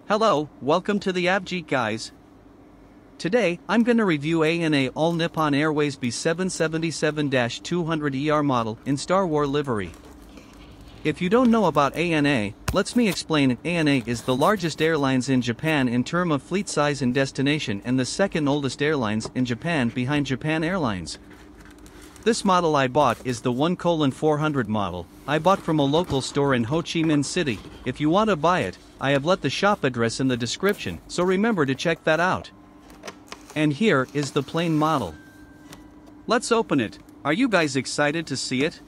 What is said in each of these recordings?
Hello, welcome to the ABG guys. Today, I'm gonna review ANA All Nippon Airways B777-200ER model in Star Wars livery. If you don't know about ANA, let me explain. ANA is the largest airlines in Japan in terms of fleet size and destination and the second oldest airlines in Japan behind Japan Airlines. This model I bought is the 1:400 model. I bought from a local store in Ho Chi Minh City. If you want to buy it, I have let the shop address in the description, so remember to check that out. And here is the plain model. Let's open it. Are you guys excited to see it?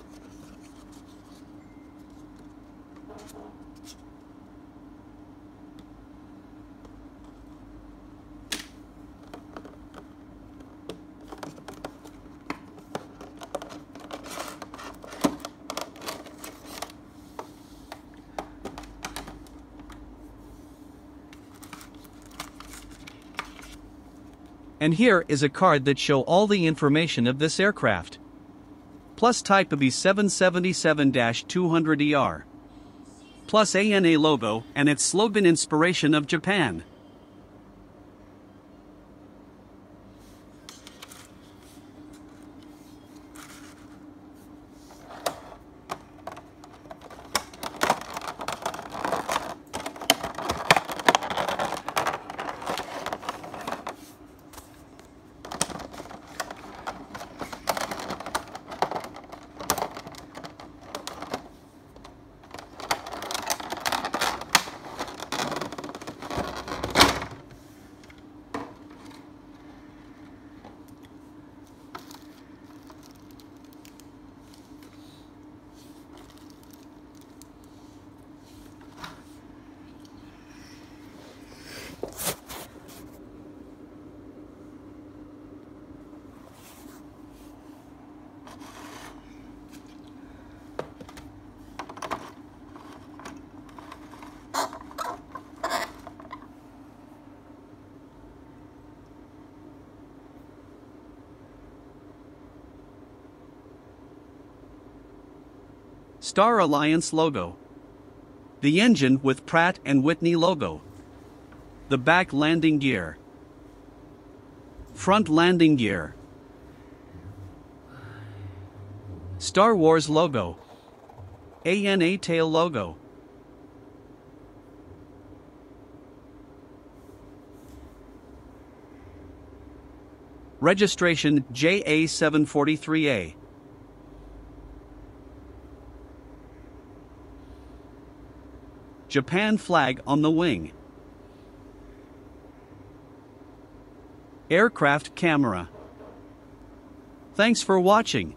And here is a card that shows all the information of this aircraft. Plus type of B777-200ER. Plus ANA logo and its slogan inspiration of Japan. Star Alliance logo. The engine with Pratt & Whitney logo. The back landing gear. Front landing gear. Star Wars logo. ANA tail logo. Registration JA743A. Japan flag on the wing. Aircraft camera. Thanks for watching.